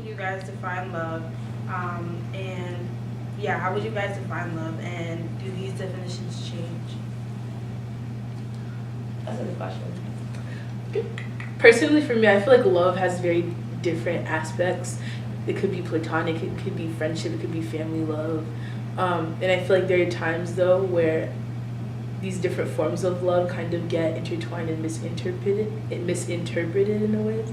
would you guys define love? And yeah, how would you guys define love? And do these definitions change? That's a good question. Personally, for me, I feel like love has very different aspects. It could be platonic, it could be friendship, it could be family love. And I feel like there are times though where these different forms of love kind of get intertwined and misinterpreted in a way.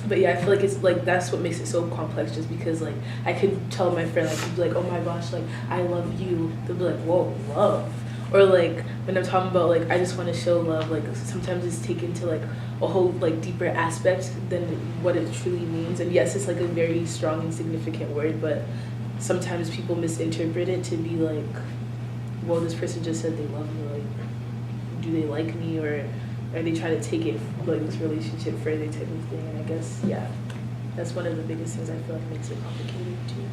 But yeah, I feel like it's like that's what makes it so complex. Just because like I could tell my friend like be like, oh my gosh, like I love you. They'll be like, whoa, love. Or like when I'm talking about like I just want to show love, like sometimes it's taken to like a whole like deeper aspect than what it truly means. And yes, it's like a very strong and significant word, but sometimes people misinterpret it to be like, well, this person just said they love me, like do they like me, or are they trying to take it like this relationship further type of thing. And I guess yeah, that's one of the biggest things I feel like makes it complicated too.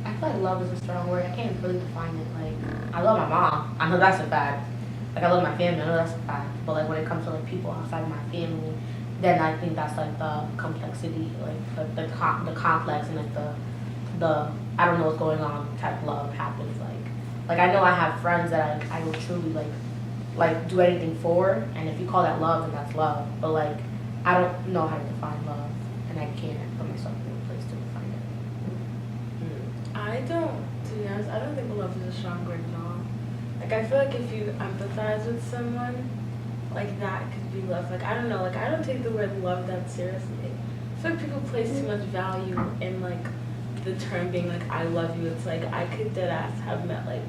I feel like love is a strong word. I can't really define it. Like, I love my mom. I know that's a fact. Like, I love my family. I know that's a fact. But like when it comes to like people outside my family, then I think that's like the complexity, like the complex and like the I don't know what's going on type love happens. Like I know I have friends that I will truly like do anything for, and if you call that love, then that's love. But like I don't know how to define love, and I can't put myself in a place to define it. I don't, to be honest, I don't think love is a strong word at all. Like, I feel like if you empathize with someone, like, that could be love. Like, I don't know, like, I don't take the word love that seriously. I feel like people place too much value in, like, the term being, like, I love you. It's like, I could deadass have met, like,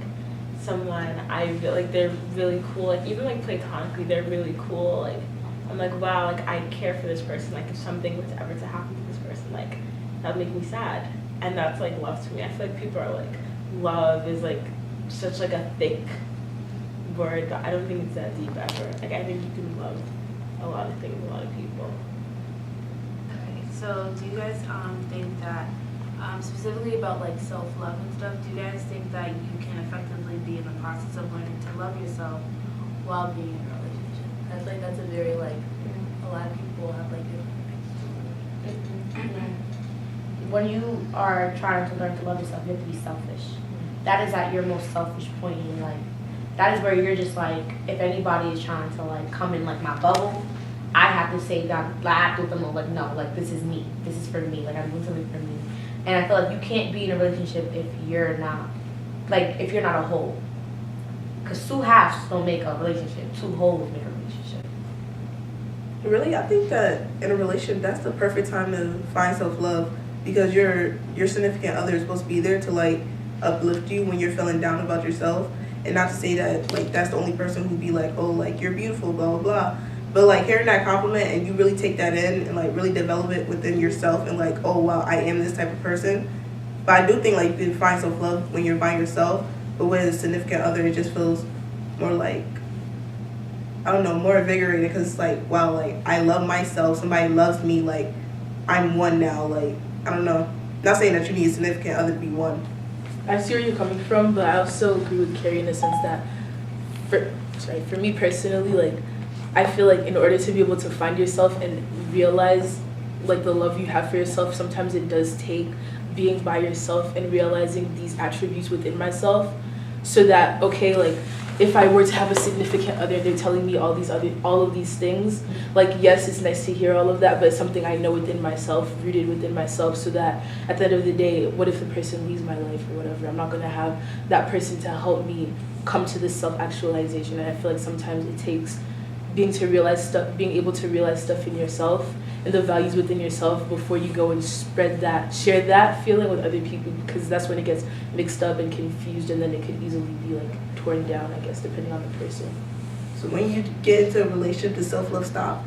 someone I feel like they're really cool. Like, even, like, platonically, they're really cool. Like, I'm like, wow, like, I care for this person. Like, if something was ever to happen to this person, like, that would make me sad. And that's like love to me. I feel like people are like, love is like such like a thick word, but I don't think it's that deep ever. Like I think you can love a lot of things, a lot of people. Okay, so do you guys think that specifically about like self-love and stuff, do you guys think that you can effectively be in the process of learning to love yourself while being in a relationship? I feel like that's a very like a lot of people have like When you are trying to learn to love yourself, you have to be selfish. That is at your most selfish point in life. That is where you're just like, if anybody is trying to like come in like my bubble, I have to say that I have to let them know like no, like this is me. This is for me. Like I'm doing something for me. And I feel like you can't be in a relationship if you're not a whole. Because two halves don't make a relationship. Two wholes make a relationship. Really, I think that in a relationship, that's the perfect time to find self-love, because your significant other is supposed to be there to like uplift you when you're feeling down about yourself, and not to say that like that's the only person who'd be like, oh, like you're beautiful, blah blah blah, but like hearing that compliment and you really take that in and like really develop it within yourself and like, oh wow, I am this type of person. But I do think like you can find self-love when you're by yourself, but with a significant other it just feels more like, I don't know, more invigorated, because it's like, wow, like I love myself, somebody loves me, like I'm one now. Like I don't know, not saying that you need a significant other to be one. I see where you're coming from, but I also agree with Carrie in the sense that for me personally, like I feel like in order to be able to find yourself and realize like the love you have for yourself, sometimes it does take being by yourself and realizing these attributes within myself, so that okay, like if I were to have a significant other, they're telling me all of these things, like yes, it's nice to hear all of that, but it's something I know within myself, rooted within myself, so that at the end of the day, what if the person leaves my life or whatever, I'm not gonna have that person to help me come to this self-actualization. And I feel like sometimes it takes being able to realize stuff in yourself and the values within yourself before you go and share that feeling with other people, because that's when it gets mixed up and confused, and then it could easily be like torn down, I guess, depending on the person. So when you get into a relationship, does self-love stop?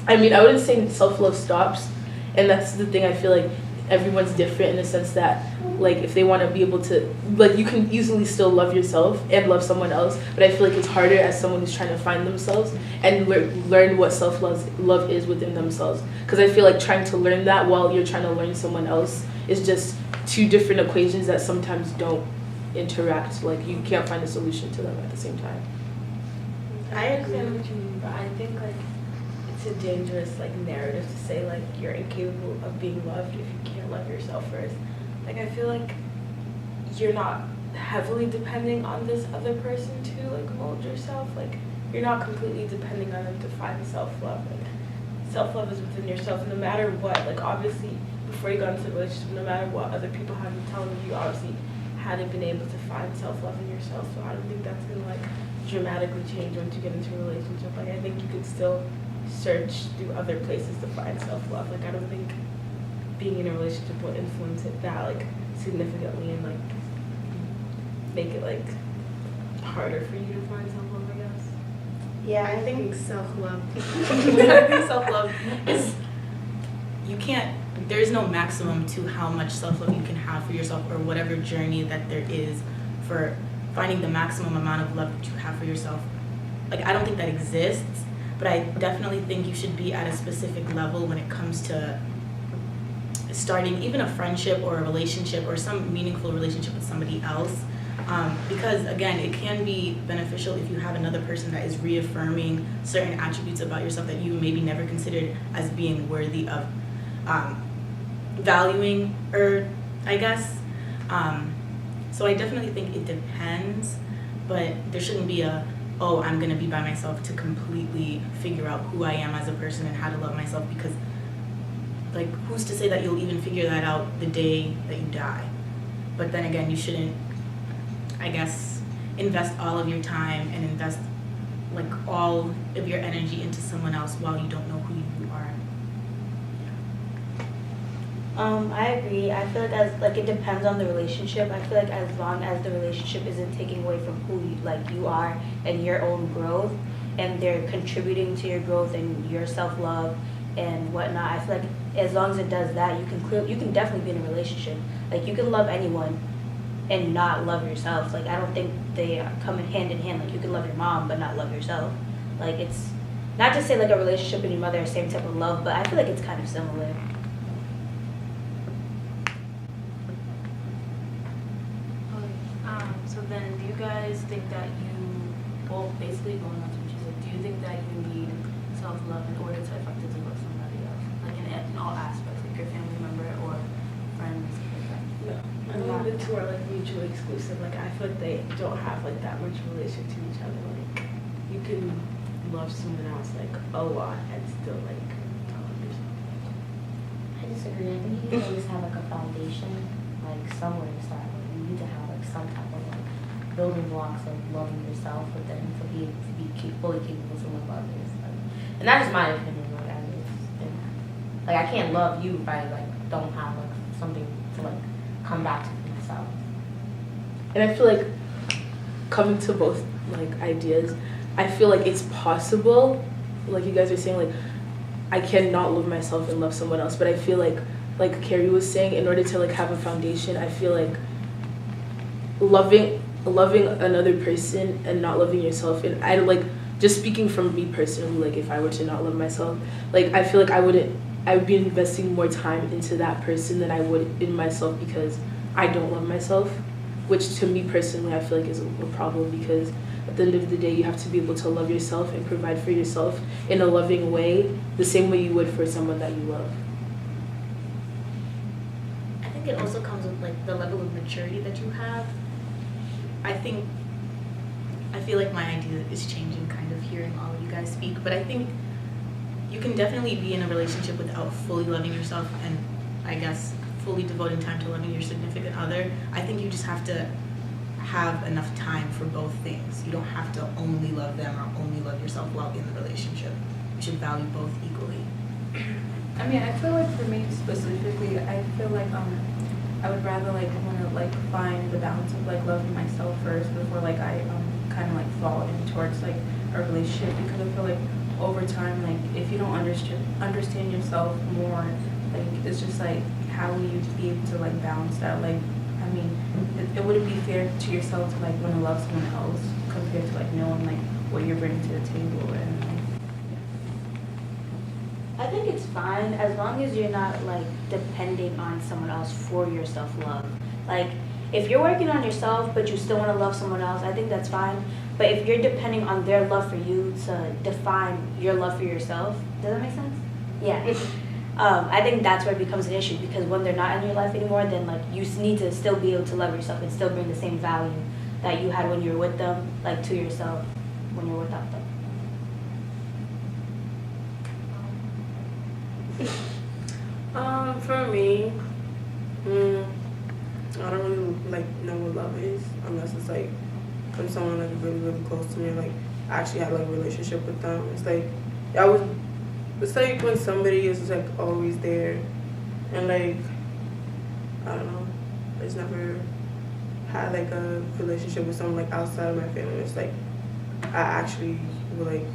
I mean, I wouldn't say self-love stops, and that's the thing. I feel like everyone's different in the sense that like if they want to be able to, like you can easily still love yourself and love someone else, but I feel like it's harder as someone who's trying to find themselves and learn what self-love is within themselves, because I feel like trying to learn that while you're trying to learn someone else is just two different equations that sometimes don't interact. Like you can't find a solution to them at the same time. I understand what you mean, but I think like it's a dangerous like narrative to say like you're incapable of being loved if you can't love yourself first. Like I feel like you're not heavily depending on this other person to like mold yourself. Like you're not completely depending on them to find self-love. Like self-love is within yourself no matter what. Like obviously before you got into a relationship, no matter what other people have been telling you, obviously hadn't been able to find self-love in yourself. So I don't think that's gonna like dramatically change once you get into a relationship. Like I think you could still search through other places to find self-love. Like I don't think being in a relationship will influence it that like significantly and like make it like harder for you to find self-love, I guess. Yeah, I think self-love. I think self-love is, you can't, there's no maximum to how much self-love you can have for yourself or whatever journey that there is for finding the maximum amount of love that you have for yourself. Like, I don't think that exists, but I definitely think you should be at a specific level when it comes to starting even a friendship or a relationship or some meaningful relationship with somebody else. Because again, it can be beneficial if you have another person that is reaffirming certain attributes about yourself that you maybe never considered as being worthy of valuing, or I guess. So I definitely think it depends, but there shouldn't be a, oh, I'm gonna be by myself to completely figure out who I am as a person and how to love myself, because like who's to say that you'll even figure that out the day that you die? But then again, you shouldn't, I guess, invest all of your time and invest like all of your energy into someone else while you don't know who you are. I agree. I feel like it depends on the relationship. I feel like as long as the relationship isn't taking away from who you are and your own growth, and they're contributing to your growth and your self-love and whatnot, I feel like as long as it does that, you can definitely be in a relationship. Like you can love anyone and not love yourself. Like I don't think they come in hand. Like you can love your mom but not love yourself. Like it's not to say like a relationship and your mother are the same type of love, but I feel like it's kind of similar. So then, do you guys think that well, basically going on to what you said, do you think that you need self-love in order to effectively love somebody else? Like in all aspects, like your family member or friends, like that? No, I don't think the two are like mutually exclusive. Like I feel like they don't have like that much relation to each other. Like you can love someone else like a lot and still like not love yourself. I disagree. I think you can always have like a foundation, like somewhere to start. Like you need to have like some type of like building blocks of loving yourself, but then to be fully capable to love others. Like, and that's just my opinion. Like like I can't love you if I like don't have like something to like come back to myself. And I feel like coming to both like ideas, I feel like it's possible, like you guys are saying, like I cannot love myself and love someone else, but I feel like Carrie was saying, in order to like have a foundation, I feel like loving another person and not loving yourself, and I like, just speaking from me personally, like if I were to not love myself, like I feel like I would be investing more time into that person than I would in myself, because I don't love myself, which to me personally I feel like is a problem, because at the end of the day you have to be able to love yourself and provide for yourself in a loving way, the same way you would for someone that you love. I think it also comes with like the level of maturity that you have. I feel like my idea is changing kind of hearing all of you guys speak, but I think you can definitely be in a relationship without fully loving yourself and I guess fully devoting time to loving your significant other. I think you just have to have enough time for both things. You don't have to only love them or only love yourself while in the relationship. You should value both equally. I mean, I feel like for me specifically, I feel like I would rather like want to like find the balance of like loving myself first before like I kind of like fall in towards like a relationship, because I feel like over time, like if you don't understand yourself more, like it's just like how will you be able to like balance that? Like I mean, it wouldn't be fair to yourself to like want to love someone else compared to like knowing like what you're bringing to the table. And I think it's fine as long as you're not like depending on someone else for your self-love. Like if you're working on yourself but you still want to love someone else, I think that's fine. But if you're depending on their love for you to define your love for yourself, does that make sense? Yeah. I think that's where it becomes an issue because when they're not in your life anymore, then like you need to still be able to love yourself and still bring the same value that you had when you were with them, like to yourself when you're without them. For me, I don't really like know what love is unless it's like when someone like really really close to me, like I actually had like a relationship with them. It's like it's like when somebody is like always there, and like I don't know, I just never had like a relationship with someone like outside of my family. It's like I actually would like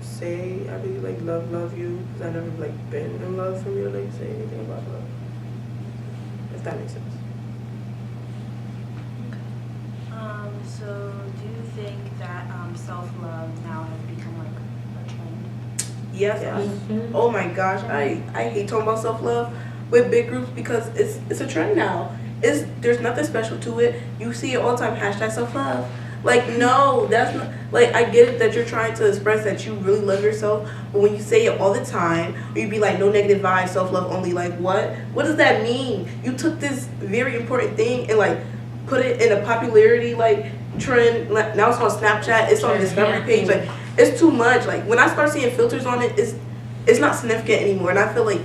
say I really like love you because I never like been in love for me to like say anything about love. If that makes sense. So do you think that self-love now has become like a trend? Yes. Oh my gosh, I hate talking about self-love with big groups because it's a trend now. There's nothing special to it. You see it all the time, hashtag self-love. Like, no, that's not, like, I get it that you're trying to express that you really love yourself, but when you say it all the time, you'd be like, no negative vibes, self-love only, like, what? What does that mean? You took this very important thing and, like, put it in a popularity, like, trend. Like, now it's on Snapchat, it's on the Discovery page, like, it's too much. Like, when I start seeing filters on it, it's not significant anymore, and I feel like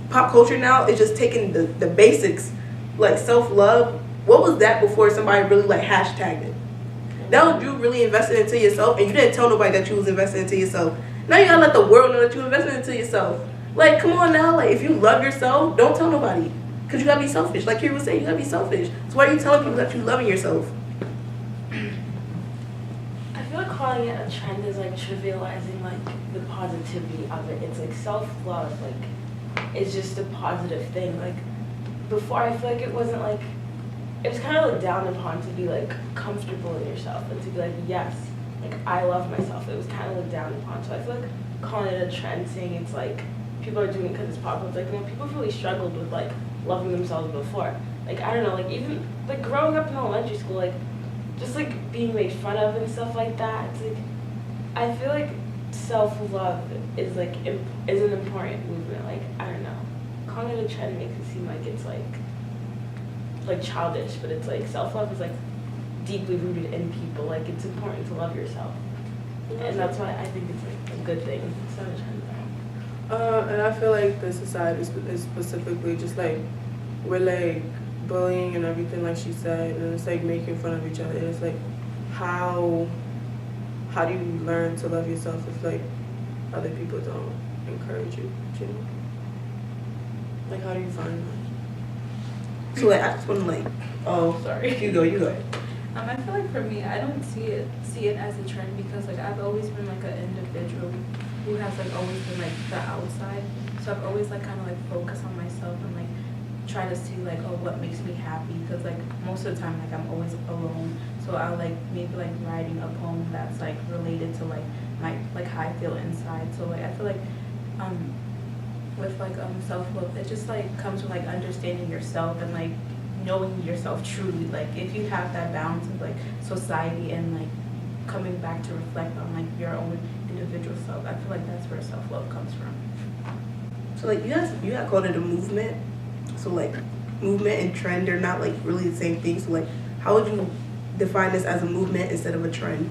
pop culture now is just taking the basics, like, self-love. What was that before somebody really, like, hashtagged it? That was you really invested into yourself, and you didn't tell nobody that you was invested into yourself. Now you gotta let the world know that you invested into yourself. Like, come on now, like, if you love yourself, don't tell nobody. Because you gotta be selfish. Like Kira was saying, you gotta be selfish. So why are you telling people that you loving yourself? I feel like calling it a trend is like trivializing like the positivity of it. It's like self-love, like it's just a positive thing. Like before, I feel like it wasn't like, it was kind of looked down upon to be like comfortable in yourself and to be like, yes, like I love myself. It was kind of looked down upon. So I feel like calling it a trend, saying it's like people are doing it because it's popular. It's like, when people really struggled with like loving themselves before. Like, I don't know, like even like growing up in elementary school, like just like being made fun of and stuff like that. It's like, I feel like self-love is like is an important movement. Like, I don't know, calling it a trend makes it seem like it's like childish, but it's like self-love is like deeply rooted in people. Like, it's important to love yourself, and that's why I think it's like a good thing. It's not a trend. And I feel like the society is specifically just like we're like bullying and everything, like she said, and it's like making fun of each other. And it's like how do you learn to love yourself if like other people don't encourage you? You know? Like, how do you find that? So like I just want to like, oh sorry, you go. I feel like for me, I don't see it as a trend because like I've always been like an individual who has like always been like the outside. So I've always like kind of like focused on myself and like try to see like, oh, what makes me happy, because like most of the time like I'm always alone. So I'll like maybe like writing a poem that's like related to like my like how I feel inside. So like I feel like with like self-love, it just like comes with like understanding yourself and like knowing yourself truly. Like if you have that balance of like society and like coming back to reflect on like your own individual self, I feel like that's where self-love comes from. So like you had called it a movement. So like movement and trend are not like really the same thing. So like how would you define this as a movement instead of a trend?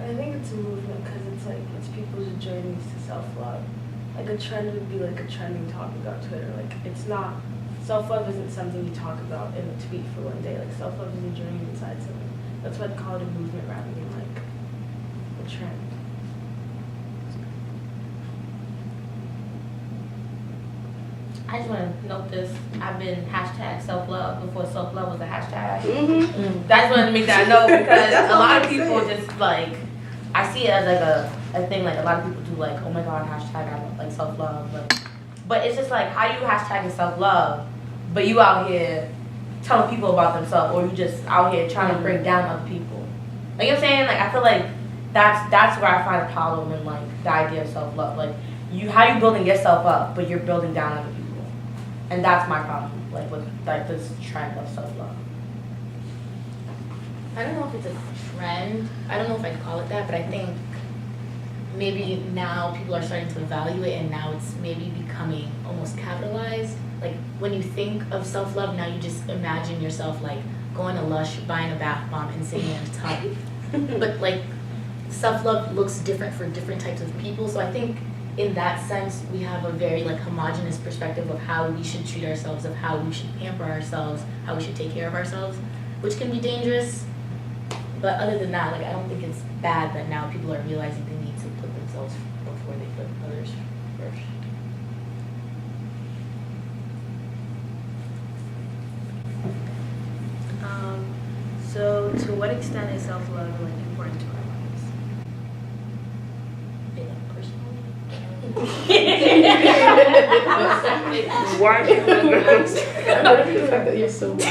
I think it's a movement because it's like it's people's journeys to self-love. Like a trend would be like a trending topic on Twitter. Like it's not, self-love isn't something you talk about in a tweet for one day. Like self-love is a journey inside something. That's why I call it a movement rather than like a trend. I just want to note this. I've been hashtag self-love before self-love was a hashtag. Mm-hmm. I just wanted to make that note because That's a lot all of people I'm saying. just like, I see it as like a thing, like a lot of people do like, oh my god, hashtag I like self-love. But it's just like, how you hashtagging self-love, but you out here telling people about themselves, or you just out here trying to break down other people. Like, you know what I'm saying? Like, I feel like that's where I find a problem in like the idea of self-love. Like, how you building yourself up, but you're building down other people. And that's my problem, like with like this trend of self-love. I don't know if it's a trend. I don't know if I'd call it that, but I think maybe now people are starting to value it, and now it's maybe becoming almost capitalized. Like when you think of self-love, now you just imagine yourself like going to Lush, buying a bath bomb, and sitting in a tub. But like self-love looks different for different types of people. So I think in that sense, we have a very like homogenous perspective of how we should treat ourselves, of how we should pamper ourselves, how we should take care of ourselves, which can be dangerous. But other than that, like I don't think it's bad that now people are realizing they need to put themselves before they put others first. So to what extent is self-love like important to our lives? Why? I love the fact that you're so wild.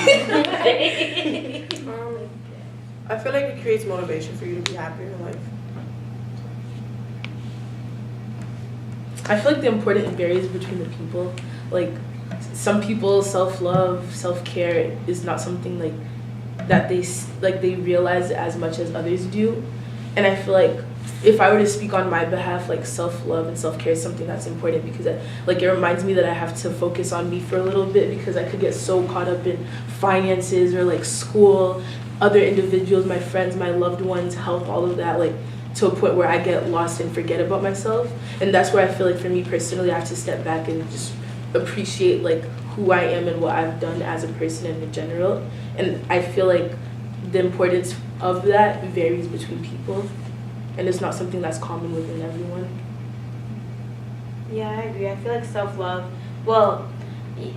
I feel like it creates motivation for you to be happier in life. I feel like the important varies between the people. Like some people, self-love, self-care is not something like that they realize as much as others do. And I feel like if I were to speak on my behalf, like self-love and self-care is something that's important because it reminds me that I have to focus on me for a little bit because I could get so caught up in finances or like school, other individuals, my friends, my loved ones, health, all of that, like to a point where I get lost and forget about myself. And that's where I feel like for me personally, I have to step back and just appreciate like who I am and what I've done as a person and in general. And I feel like the importance of that varies between people. And it's not something that's common within everyone. Yeah, I agree. I feel like self-love, well,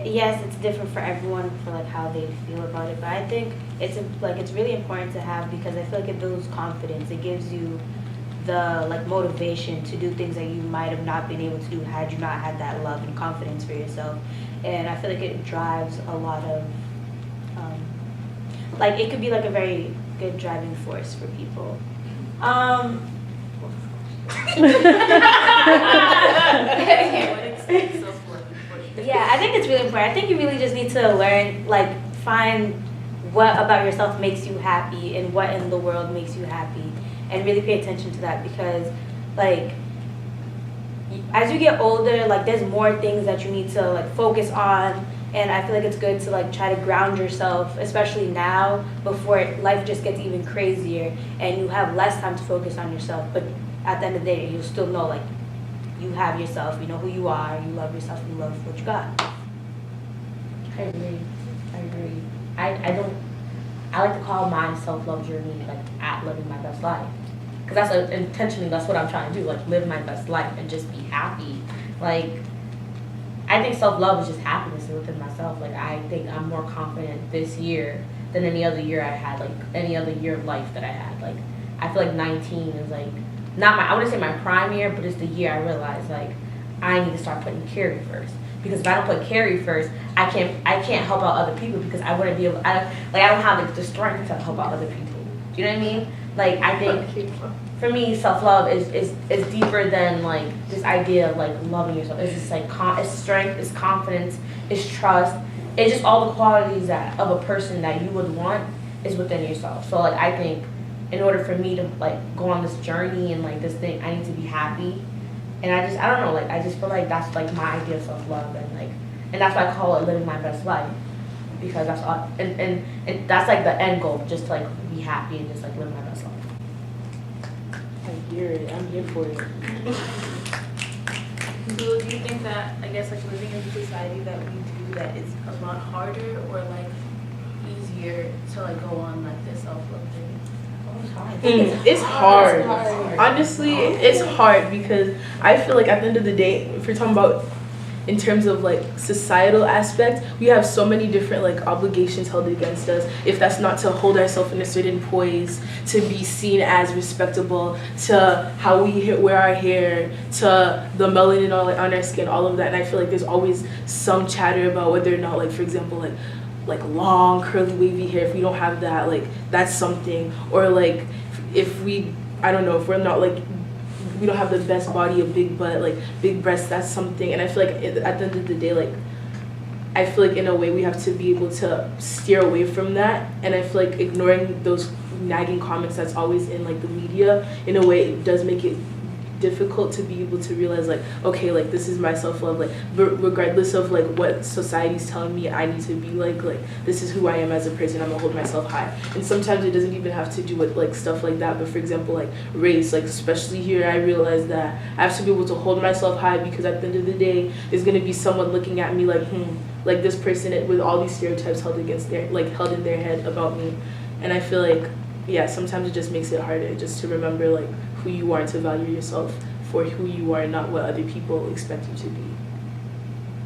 yes, it's different for everyone for like how they feel about it, but I think it's really important to have because I feel like it builds confidence. It gives you the like motivation to do things that you might have not been able to do had you not had that love and confidence for yourself. And I feel like it drives a lot of like it could be like a very good driving force for people. Yeah, I think it's really important. I think you really just need to learn, like, find what about yourself makes you happy and what in the world makes you happy, and really pay attention to that because, like, as you get older, like, there's more things that you need to, like, focus on, and I feel like it's good to, like, try to ground yourself, especially now, before life just gets even crazier, and you have less time to focus on yourself, but at the end of the day, you'll still know, like, you have yourself, you know who you are, you love yourself, you love what you got. I agree. I like to call my self-love journey like at living my best life. Because that's intentionally, that's what I'm trying to do, like live my best life and just be happy. Like, I think self-love is just happiness within myself. Like, I think I'm more confident this year than any other year I had, like any other year of life that I had. Like, I feel like 19 is like, not my, I wouldn't say my prime year, but it's the year I realized like I need to start putting Carrie first. Because if I don't put Carrie first, I can't help out other people because I wouldn't be able. I don't have the strength to help out other people. Do you know what I mean? Like I think for me, self-love is deeper than like this idea of like loving yourself. It's just like it's strength, it's confidence, it's trust. It's just all the qualities that of a person that you would want is within yourself. So like I think in order for me to like go on this journey and like this thing, I need to be happy. And I don't know, like I just feel like that's like my idea of self-love and that's why I call it living my best life. Because that's all and that's like the end goal, just to like be happy and just like live my best life. I hear it, I'm here for it. So do you think that, I guess, like living in a society that we do, that it's a lot harder or like easier to like go on like this self-love thing? It's hard. Honestly, it's hard because I feel like at the end of the day, if you're talking about in terms of like societal aspects, we have so many different like obligations held against us. If that's not to hold ourselves in a certain poise, to be seen as respectable, to how we wear our hair, to the melanin on our skin, all of that. And I feel like there's always some chatter about whether or not, like for example, like long curly wavy hair, if we don't have that, like that's something. Or like if we, I don't know, if we're not like, we don't have the best body, a big butt, like big breasts, that's something. And I feel like at the end of the day, like I feel like in a way we have to be able to steer away from that. And I feel like ignoring those nagging comments that's always in like the media, in a way it does make it difficult to be able to realize like, okay, like this is my self-love, like regardless of like what society's telling me I need to be like this is who I am as a person. I'm gonna hold myself high. And sometimes it doesn't even have to do with like stuff like that, but for example like race, like especially here I realize that I have to be able to hold myself high, because at the end of the day there's gonna be someone looking at me like like this person with all these stereotypes held in their head about me. And I feel like, yeah, sometimes it just makes it harder just to remember like who you are, to value yourself for who you are, not what other people expect you to be.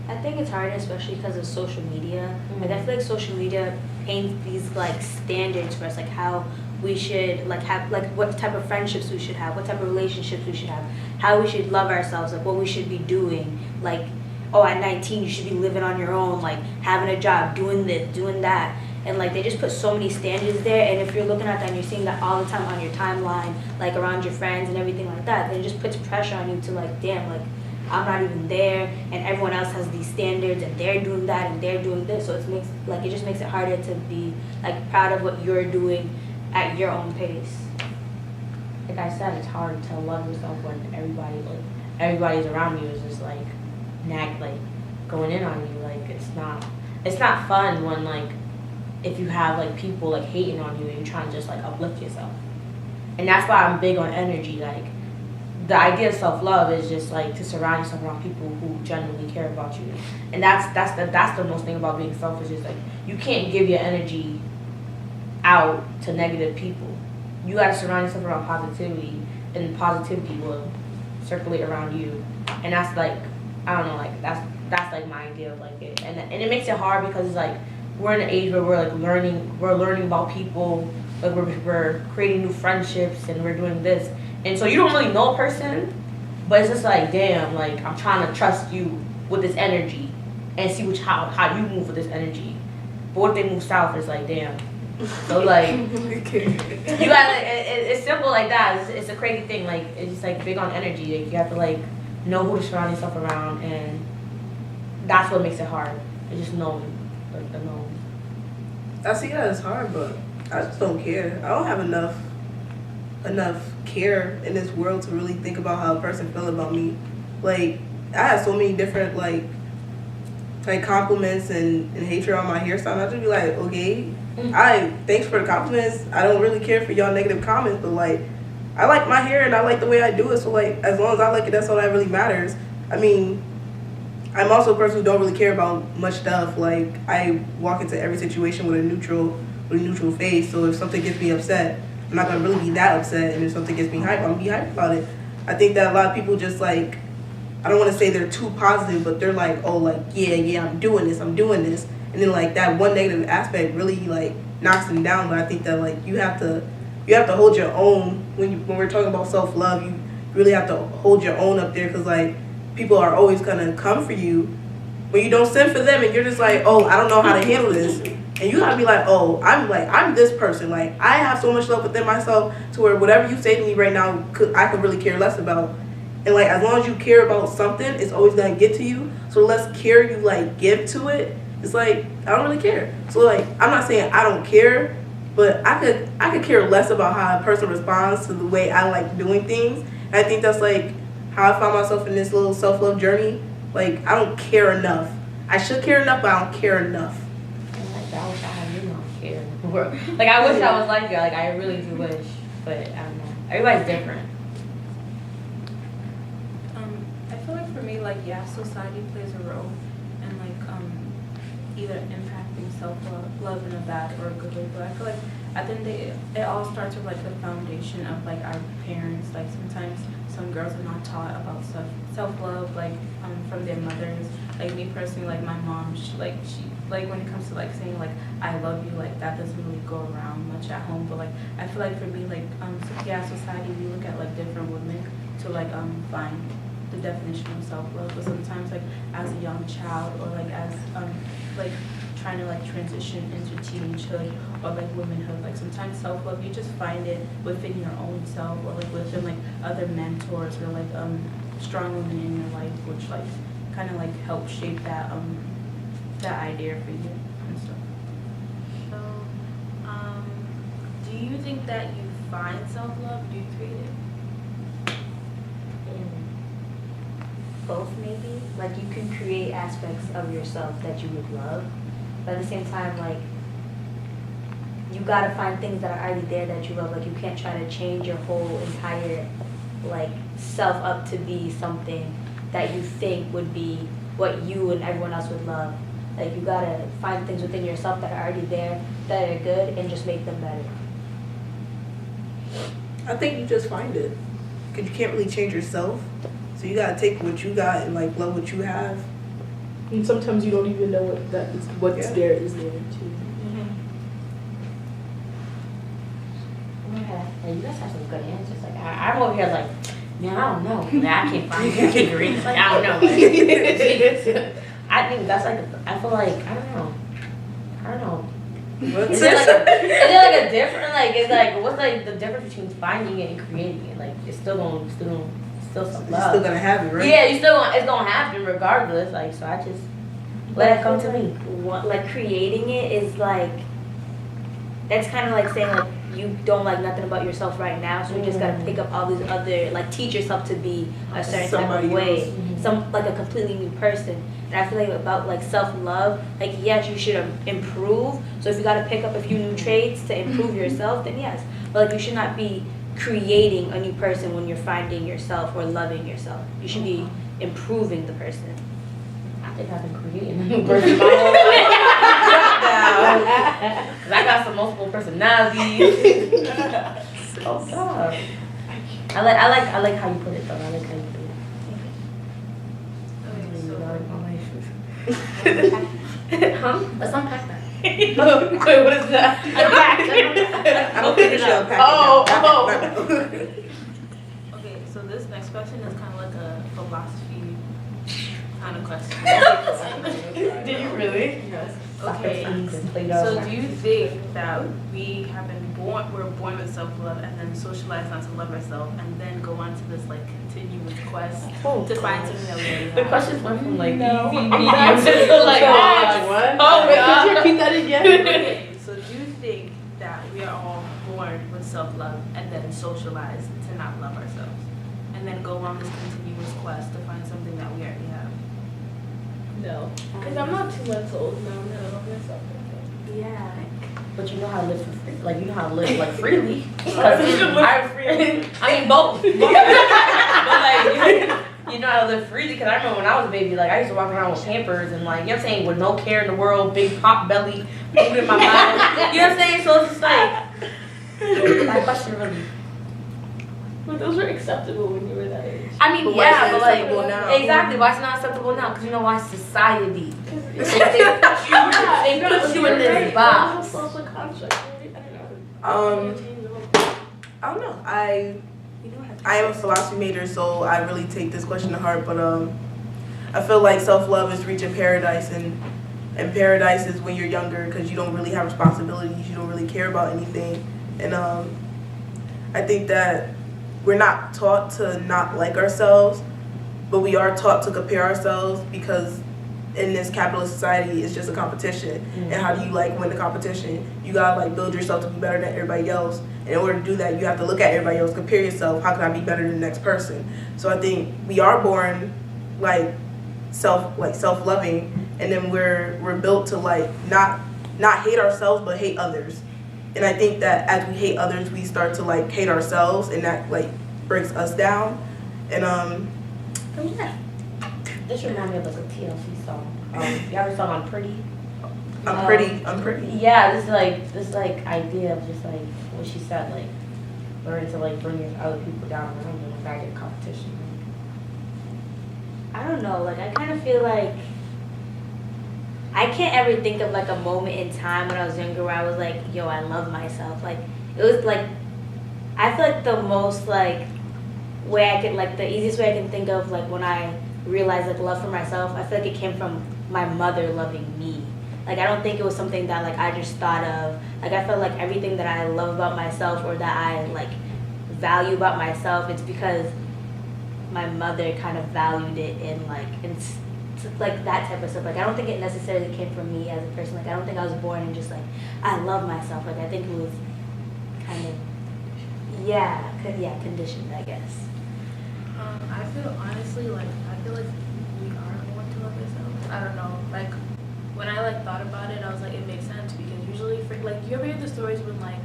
I think it's hard, especially because of social media. Like I feel like social media paints these like standards for us, like how we should like have, like what type of friendships we should have, what type of relationships we should have, how we should love ourselves, like what we should be doing. Like, oh, at 19 you should be living on your own, like having a job, doing this, doing that. And like they just put so many standards there, and if you're looking at that and you're seeing that all the time on your timeline, like around your friends and everything like that, then it just puts pressure on you to like, damn, like I'm not even there, and everyone else has these standards and they're doing that and they're doing this. So it just makes it harder to be like proud of what you're doing at your own pace. Like I said, it's hard to love yourself when everybody's around you is just like going in on you. Like it's not fun when like if you have like people like hating on you and you're trying to just like uplift yourself. And that's why I'm big on energy. Like the idea of self-love is just like to surround yourself around people who genuinely care about you. And that's the most thing about being selfish, is like you can't give your energy out to negative people. You gotta surround yourself around positivity, and positivity will circulate around you. And that's like, I don't know, like that's like my idea of like it. And it makes it hard because it's like we're in an age where we're learning about people, like we're creating new friendships and we're doing this. And so you don't really know a person, but it's just like, damn, like I'm trying to trust you with this energy and see how you move with this energy. But what if they move south? It's like, damn. So like you gotta, it's simple like that. It's a crazy thing. Like it's just like big on energy. Like you have to like know who to surround yourself around, and that's what makes it hard. It's just knowing, like the knowing. I see that as hard, but I just don't care. I don't have enough care in this world to really think about how a person feel about me. Like I have so many different like compliments and hatred on my hairstyle. I just be like, okay, thanks for the compliments. I don't really care for y'all negative comments, but like I like my hair and I like the way I do it. So like as long as I like it, that's all that really matters. I mean, I'm also a person who don't really care about much stuff. Like I walk into every situation with a neutral face. So if something gets me upset, I'm not gonna really be that upset. And if something gets me hyped, I'm gonna be hyped about it. I think that a lot of people just like, I don't want to say they're too positive, but they're like, oh, like yeah, I'm doing this, and then like that one negative aspect really like knocks them down. But I think that like you have to hold your own when we're talking about self-love. You really have to hold your own up there, because like people are always gonna come for you when you don't send for them, and you're just like, oh, I don't know how to handle this, and you gotta be like, oh, I'm this person. Like I have so much love within myself to where whatever you say to me right now, I could really care less about. And like as long as you care about something, it's always gonna get to you. So the less care you like give to it, it's like I don't really care. So like I'm not saying I don't care, but I could care less about how a person responds to the way I like doing things. And I think that's like how I found myself in this little self-love journey. Like I don't care enough. I should care enough, but I don't care enough. Like I wish I had you not care. Like I wish I was like you. Like I really do wish, but I don't know. Everybody's different. I feel like for me, like, yeah, society plays a role in, like, either impacting self-love in a bad or a good way. But I feel like at the end of the day, it all starts with, like, the foundation of, like, our parents. Like, sometimes some girls are not taught about self-love, like, from their mothers. Like, me personally, like, my mom, she when it comes to, like, saying, like, I love you, like, that doesn't really go around much at home. But, like, I feel like for me, like, society, we look at, like, different women to, like, find the definition of self-love. But sometimes like as a young child, or like as like trying to like transition into teenagehood or like womanhood, like sometimes self-love, you just find it within your own self, or like within like other mentors, or like strong women in your life, which like kind of like help shape that that idea for you and stuff. So do you think that you find self-love? Do you create it? both maybe. Like you can create aspects of yourself that you would love, but at the same time, like you gotta find things that are already there that you love. Like you can't try to change your whole entire like self up to be something that you think would be what you and everyone else would love. Like you gotta find things within yourself that are already there that are good and just make them better. I think you just find it, cause you can't really change yourself. So you gotta take what you got and like love what you have. And sometimes you don't even know what's Yeah. there is there too. Yeah, and you guys have some good answers. Like I'm over here like, man, I don't know. Man, I can't find it. I can't read. It's like I don't know. Like, I think that's like I feel like I don't know. What's Is there like a different like it's like what's like the difference between finding it and creating it? Like it's still some You're love. still gonna have it, right? Yeah, it's gonna happen regardless. Like so, I just let it come to me. Like creating it is like, that's kind of like saying like you don't like nothing about yourself right now, so you just gotta pick up all these other, like teach yourself to be a certain type Somebody of way, else. like a completely new person. And I feel like about like self-love, like yes, you should improve. So if you gotta pick up a few new traits to improve yourself, then yes. But like you should not be creating a new person when you're finding yourself or loving yourself. You should be improving the person. I think I've been creating a new person my whole life. Cause I got some multiple personalities. Oh God. I like how you put it though. I like how you put it. Huh? Let's unpack that. Wait, what is that? Unpack. I don't think you should unpack it now. Okay, so this next question is kind of like a philosophy kind of question. Did you really? Yes. Okay. Okay. So do you think that we're born with self-love and then socialize not to love ourselves and then go on to this like continuous quest to find something that we already The have? questions went from like No. easy, medium to like hard. What? Oh Wait, God. could you repeat that again? Okay, so do you think that we are all born with self-love and then socialize to not love ourselves? And then go on this continuous quest to find something that we already have? No. Because I'm not 2 months old now. I'm gonna love myself. Yeah. But you know how to live for free. Like you know how to live like freely. Because I mean both. But like you know how to live freely. Because I remember when I was a baby, like I used to walk around with Pampers and like you know what I'm saying, with no care in the world, big pop belly, food in my mouth. You know what I'm saying? So it's just like that question really. But those were acceptable when you were that age. I mean, But why is yeah, it but like acceptable now? exactly. Why it's not acceptable now? Because you know why society. They put you in this box. Social construct. I I don't know. I am a philosophy major, so I really take this question to heart. But I feel like self-love is reaching paradise, and paradise is when you're younger because you don't really have responsibilities, you don't really care about anything, and I think that we're not taught to not like ourselves, but we are taught to compare ourselves because in this capitalist society, it's just a competition. And how do you like win the competition? You gotta like build yourself to be better than everybody else. And in order to do that, you have to look at everybody else, compare yourself. How can I be better than the next person? So I think we are born like self-loving, and then we're built to like not hate ourselves but hate others. And I think that as we hate others, we start to like hate ourselves, and that like breaks us down. And yeah. This reminds me of like a TLC song. You ever song I'm Pretty? I'm pretty. Yeah, this idea of just like what she said, like learn to like bring your other people down. I don't know if I get competition. I don't know, like I kind of feel like I can't ever think of like a moment in time when I was younger where I was like, yo, I love myself. Like it was like, I feel like the most like way I could, like the easiest way I can think of like when I realized like love for myself, I feel like it came from my mother loving me. Like I don't think it was something that like I just thought of. Like I felt like everything that I love about myself or that I like value about myself, it's because my mother kind of valued it in like that type of stuff. Like I don't think it necessarily came from me as a person. Like I don't think I was born and just like I love myself. Like I think it was kind of conditioned, I guess. I feel honestly like we are going to love ourselves. I don't know. Like when I like thought about it, I was like, it makes sense because usually for like you ever hear the stories when like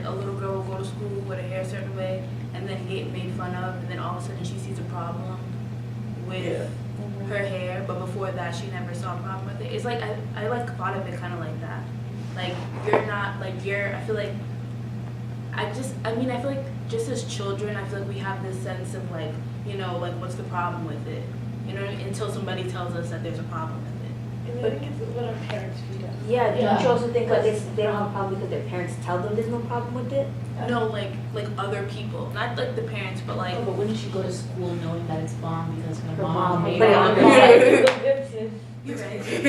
a little girl will go to school with her hair a certain way and then get made fun of, and then all of a sudden she sees a problem with her hair, but before that she never saw a problem with it. It's like I like thought of it kind of like that. Like you're not like you're. I feel like I feel like just as children, I feel like we have this sense of like, you know, like what's the problem with it? You know, until somebody tells us that there's a problem with it. And I think it's what our parents feed us. Yeah, don't you also think like they don't have a problem because their parents tell them there's no problem with it? No, like other people, not like the parents, but like. Oh, but wouldn't you go to school knowing that it's bomb because her Her mom mom made put it it on on her her head. You're right.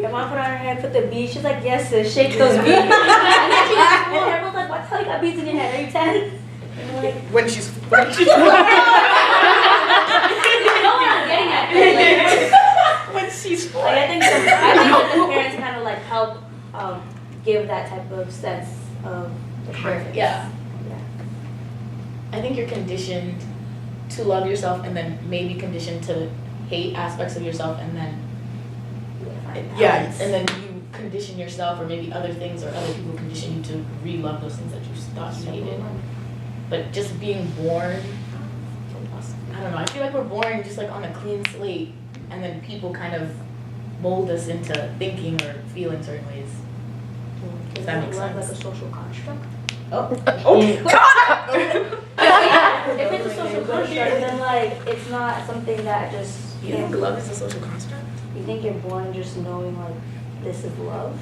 Your mom put on her head, put the beads. She's like, yes, sis, shake those beads. And then she got school, and everyone's like, what's how you got beads in your head? Are you 10? And we're like, When she's you know what I'm getting at? when she's Like, I think that the parents kind of like help give that type of sense of assurance. Yeah. I think you're conditioned to love yourself and then maybe conditioned to hate aspects of yourself and then and then you condition yourself or maybe other things or other people condition you to re-love those things that you thought you hated. But just being born, I don't know, I feel like we're born just like on a clean slate and then people kind of mold us into thinking or feeling certain ways. Does that make love sense? like a social construct? If it's a social construct, then like it's not something that just You think love is a social construct? you think you're born just knowing like this is love.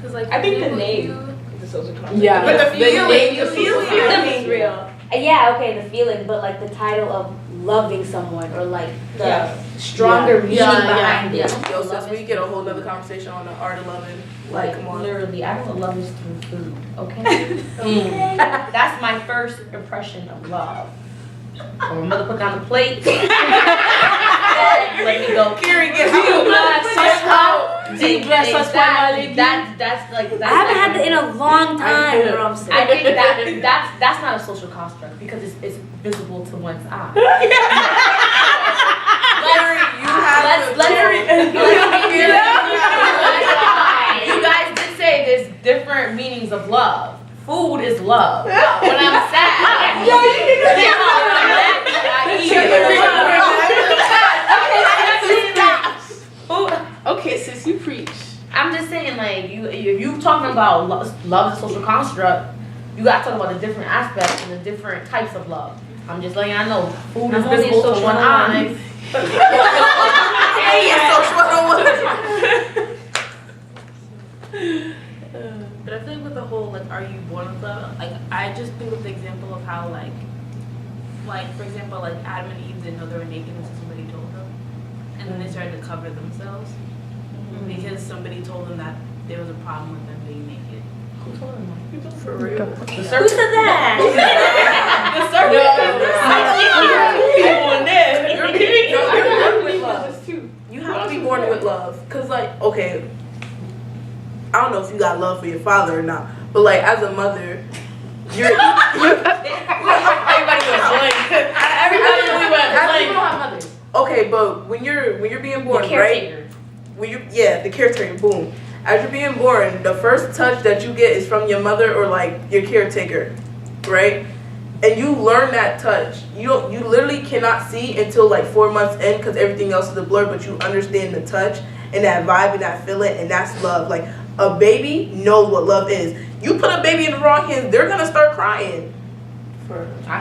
Cause like I think the you- name you- is a social construct. Yeah, but the feeling, the Feeling's real. Yeah, okay, the feeling, but like the title of loving someone or like the stronger meaning behind it. Yo, sis, we get a whole other conversation on the art of loving. Like, come on. Literally, I know love is through food, okay? That's my first impression of love. When mother put down the plate, let me go. Carrie, get That's like that's I haven't had like- that in a long time, bro. I'm I think that's not a social construct because it's visible to one's eye. You guys did say there's different meanings of love. Food is love. When I'm sad, Okay, sis, you preach. I'm just saying, like, if you talking about love is a social construct, you gotta talk about the different aspects and the different types of love. I'm just letting y'all know, food is I'm only visible to social one eye. But I feel like with the whole like, are you born with love? Like, I just think of the example of how like for example, like Adam and Eve didn't know they were naked until somebody told them, and then they started to cover themselves because somebody told them that there was a problem with them being naked. Who told them that? For real. The Who serpent. said that? You have to be born with love. Cause like, okay, I don't know if you got love for your father or not, but like as a mother, everybody went blank. Everybody really went blank. Okay, but when you're being born, right? The caretaker, boom. As you're being born, the first touch that you get is from your mother or like your caretaker, right? And you learn that touch. You literally cannot see until like 4 months in because everything else is a blur, but you understand the touch and that vibe and that feeling, and that's love. Like a baby knows what love is. You put a baby in the wrong hands, they're gonna start crying.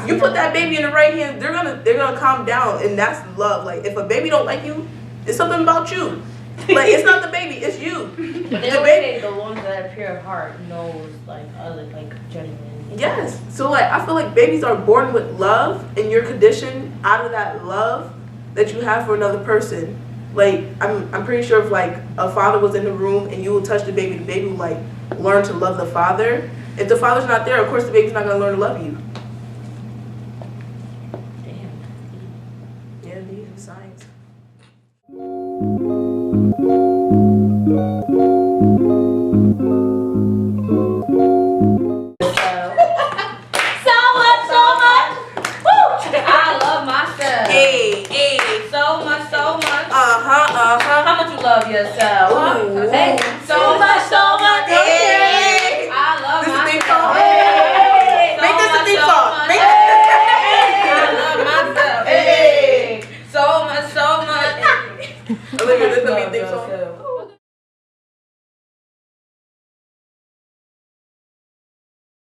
You put that baby in the right hands, they're gonna calm down, and that's love. Like if a baby don't like you, it's something about you. Like it's not the baby, it's you. But they The don't baby. say the ones that are pure of heart knows like other like genuine. Yes. So like I feel like babies are born with love, and you're conditioned out of that love that you have for another person. Like I'm pretty sure if like a father was in the room and you would touch the baby will like learn to love the father. If the father's not there, of course the baby's not gonna learn to love you. Damn. Yeah, these are science. So much. Woo! How much you love yourself? Ooh. Hey, so much, hey. I love This is myself. theme song. Hey, Make this a theme so song. much, Make hey. I love myself. Hey, so much. Olivia, this is the theme song.